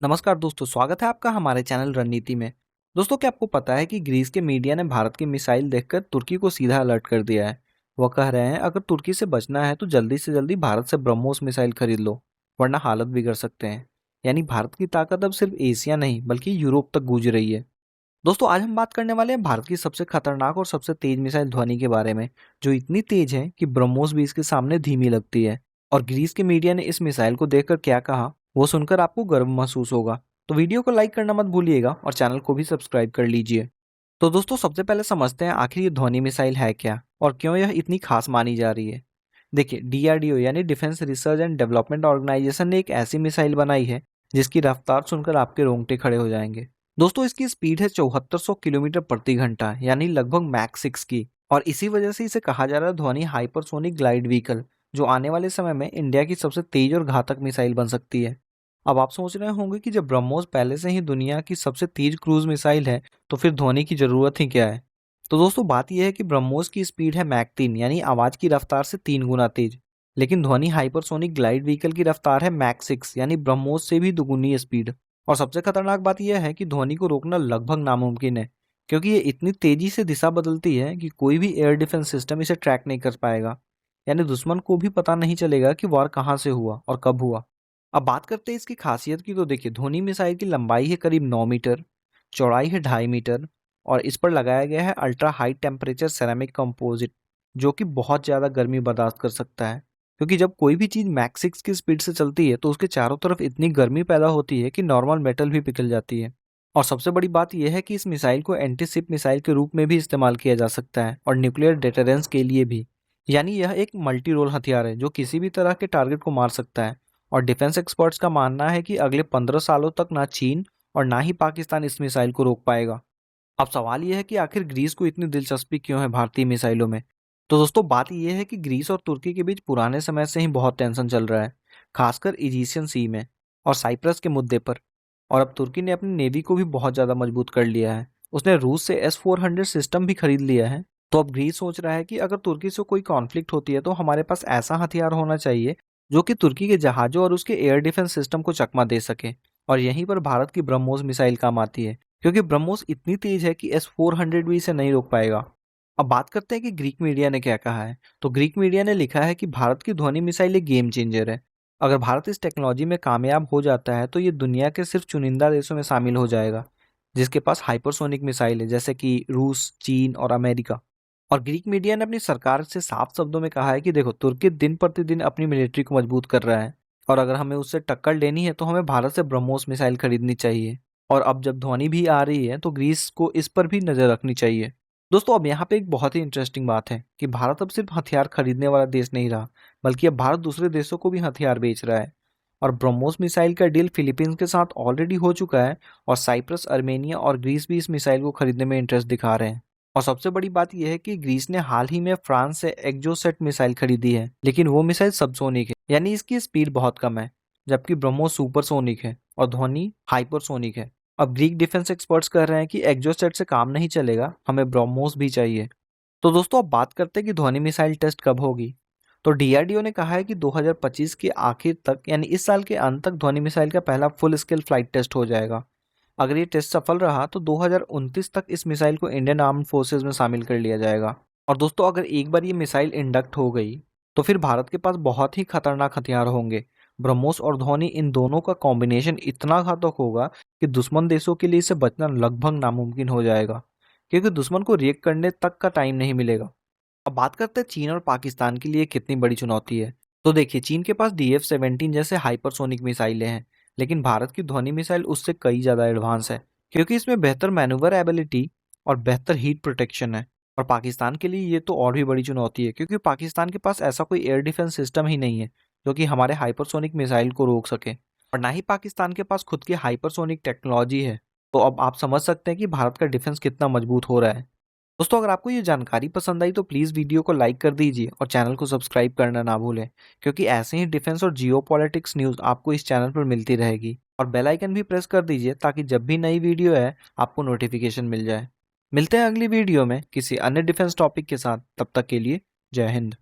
नमस्कार दोस्तों, स्वागत है आपका हमारे चैनल रणनीति में। दोस्तों, क्या आपको पता है कि ग्रीस के मीडिया ने भारत की मिसाइल देखकर तुर्की को सीधा अलर्ट कर दिया है। वह कह रहे हैं अगर तुर्की से बचना है तो जल्दी से जल्दी भारत से ब्रह्मोस मिसाइल खरीद लो, वरना हालत बिगड़ सकते हैं। यानी भारत की ताकत अब सिर्फ एशिया नहीं बल्कि यूरोप तक गूंज रही है। दोस्तों, आज हम बात करने वाले हैं भारत की सबसे खतरनाक और सबसे तेज मिसाइल ध्वनि के बारे में, जो इतनी तेज है कि ब्रह्मोस भी इसके सामने धीमी लगती है। और ग्रीस के मीडिया ने इस मिसाइल को देखकर क्या कहा, वो सुनकर आपको गर्व महसूस होगा। तो वीडियो को लाइक करना मत भूलिएगा और चैनल को भी सब्सक्राइब कर लीजिए। तो दोस्तों, सबसे पहले समझते हैं आखिर ये ध्वनि मिसाइल है क्या और क्यों यह इतनी खास मानी जा रही है। देखिए, डीआरडीओ यानी defence research and development organisation ने एक ऐसी मिसाइल बनाई है जिसकी रफ्तार सुनकर आपके रोंगटे खड़े हो जाएंगे। दोस्तों, इसकी स्पीड है 7400 किलोमीटर प्रति घंटा, यानी लगभग मैक 6 की। और इसी वजह से इसे कहा जा रहा है ध्वनि हाइपरसोनिक ग्लाइड व्हीकल, जो आने वाले समय में इंडिया की सबसे तेज और घातक मिसाइल बन सकती है। अब आप सोच रहे होंगे कि जब ब्रह्मोस पहले से ही दुनिया की सबसे तेज क्रूज मिसाइल है तो फिर ध्वनि की जरूरत ही क्या है। तो दोस्तों, बात यह है कि ब्रह्मोस की स्पीड है मैक 3, यानी आवाज की रफ्तार से 3 गुना तेज। लेकिन ध्वनि हाइपरसोनिक ग्लाइड व्हीकल की रफ्तार है मैक 6, यानी ब्रह्मोस से भी दुगुनी स्पीड। और सबसे खतरनाक बात यह है कि ध्वनि को रोकना लगभग नामुमकिन है, क्योंकि ये इतनी तेजी से दिशा बदलती है कि कोई भी एयर डिफेंस सिस्टम इसे ट्रैक नहीं कर पाएगा। यानी दुश्मन को भी पता नहीं चलेगा कि वार कहाँ से हुआ और कब हुआ। अब बात करते हैं इसकी खासियत की। तो देखिए, ध्वनि मिसाइल की लंबाई है करीब 9 मीटर, चौड़ाई है 2.5 मीटर, और इस पर लगाया गया है ultra high temperature ceramic composite, जो कि बहुत ज़्यादा गर्मी बर्दाश्त कर सकता है। क्योंकि जब कोई भी चीज़ मैक 6 की स्पीड से चलती है तो उसके चारों तरफ इतनी गर्मी पैदा होती है कि नॉर्मल मेटल भी पिघल जाती है। और सबसे बड़ी बात यह है कि इस मिसाइल को एंटी शिप मिसाइल के रूप में भी इस्तेमाल किया जा सकता है और न्यूक्लियर डिटरेंस के लिए भी। यानी यह एक मल्टी रोल हथियार है जो किसी भी तरह के टारगेट को मार सकता है। और डिफेंस एक्सपर्ट्स का मानना है कि अगले 15 सालों तक ना चीन और ना ही पाकिस्तान इस मिसाइल को रोक पाएगा। अब सवाल यह है कि आखिर ग्रीस को इतनी दिलचस्पी क्यों है भारतीय मिसाइलों में। तो दोस्तों, बात यह है कि ग्रीस और तुर्की के बीच पुराने समय से ही बहुत टेंशन चल रहा है, खासकर इजिशियन सी में और साइप्रस के मुद्दे पर। और अब तुर्की ने अपनी नेवी को भी बहुत ज़्यादा मजबूत कर लिया है। उसने रूस से S-400 सिस्टम भी खरीद लिया है। तो अब ग्रीस सोच रहा है कि अगर तुर्की से कोई कॉन्फ्लिक्ट होती है तो हमारे पास ऐसा हथियार होना चाहिए जो कि तुर्की के जहाज़ों और उसके एयर डिफेंस सिस्टम को चकमा दे सके। और यहीं पर भारत की ब्रह्मोस मिसाइल काम आती है, क्योंकि ब्रह्मोस इतनी तेज है कि S-400 भी इसे नहीं रोक पाएगा। अब बात करते हैं कि ग्रीक मीडिया ने क्या कहा है। तो ग्रीक मीडिया ने लिखा है कि भारत की ध्वनि मिसाइल एक गेम चेंजर है। अगर भारत इस टेक्नोलॉजी में कामयाब हो जाता है तो ये दुनिया के सिर्फ चुनिंदा देशों में शामिल हो जाएगा जिसके पास हाइपरसोनिक मिसाइल है, जैसे कि रूस, चीन और अमेरिका। और ग्रीक मीडिया ने अपनी सरकार से साफ शब्दों में कहा है कि देखो, तुर्की दिन प्रतिदिन अपनी मिलिट्री को मजबूत कर रहा है और अगर हमें उससे टक्कर लेनी है तो हमें भारत से ब्रह्मोस मिसाइल खरीदनी चाहिए। और अब जब ध्वनि भी आ रही है तो ग्रीस को इस पर भी नजर रखनी चाहिए। दोस्तों, अब यहाँ पे एक बहुत ही इंटरेस्टिंग बात है कि भारत अब सिर्फ हथियार खरीदने वाला देश नहीं रहा, बल्कि अब भारत दूसरे देशों को भी हथियार बेच रहा है। और ब्रह्मोस मिसाइल का डील फिलीपींस के साथ ऑलरेडी हो चुका है और साइप्रस, अर्मेनिया और ग्रीस भी इस मिसाइल को खरीदने में इंटरेस्ट दिखा रहे हैं। और सबसे बड़ी बात यह है कि ग्रीस ने हाल ही में फ्रांस से एक्जोसेट मिसाइल खरीदी है, लेकिन वो मिसाइल सबसोनिक है, यानी इसकी स्पीड बहुत कम है, जबकि ब्रह्मोस सुपरसोनिक है और ध्वनि हाइपरसोनिक है। अब ग्रीक डिफेंस एक्सपर्ट्स कह रहे हैं कि एक्जोसेट से काम नहीं चलेगा, हमें ब्रह्मोस भी चाहिए। तो दोस्तों, अब बात करते हैं कि ध्वनि मिसाइल टेस्ट कब होगी। तो डीआरडीओ ने कहा है कि 2025 के आखिर तक, यानी इस साल के अंत तक ध्वनि मिसाइल का पहला फुल स्केल फ्लाइट टेस्ट हो जाएगा। अगर ये टेस्ट सफल रहा तो 2029 तक इस मिसाइल को इंडियन आर्म्ड फोर्सेज में शामिल कर लिया जाएगा। और दोस्तों, अगर एक बार ये मिसाइल इंडक्ट हो गई तो फिर भारत के पास बहुत ही खतरनाक हथियार होंगे। ब्रह्मोस और ध्वनि, इन दोनों का कॉम्बिनेशन इतना घातक होगा कि दुश्मन देशों के लिए इसे बचना लगभग नामुमकिन हो जाएगा, क्योंकि दुश्मन को रिएक्ट करने तक का टाइम नहीं मिलेगा। अब बात करते हैं चीन और पाकिस्तान के लिए कितनी बड़ी चुनौती है। तो देखिए, चीन के पास DF-17 जैसे हाइपरसोनिक मिसाइलें हैं, लेकिन भारत की ध्वनि मिसाइल उससे कई ज़्यादा एडवांस है, क्योंकि इसमें बेहतर मैन्यूवर एबिलिटी और बेहतर हीट प्रोटेक्शन है। और पाकिस्तान के लिए ये तो और भी बड़ी चुनौती है, क्योंकि पाकिस्तान के पास ऐसा कोई एयर डिफेंस सिस्टम ही नहीं है जो कि हमारे हाइपरसोनिक मिसाइल को रोक सके, और ना ही पाकिस्तान के पास खुद की हाइपरसोनिक टेक्नोलॉजी है। तो अब आप समझ सकते हैं कि भारत का डिफेंस कितना मजबूत हो रहा है। दोस्तों, अगर आपको ये जानकारी पसंद आई तो प्लीज़ वीडियो को लाइक कर दीजिए और चैनल को सब्सक्राइब करना ना भूलें, क्योंकि ऐसे ही डिफेंस और जियो पॉलिटिक्स न्यूज़ आपको इस चैनल पर मिलती रहेगी। और बेल आइकन भी प्रेस कर दीजिए ताकि जब भी नई वीडियो है आपको नोटिफिकेशन मिल जाए। मिलते हैं अगली वीडियो में किसी अन्य डिफेंस टॉपिक के साथ। तब तक के लिए जय हिंद।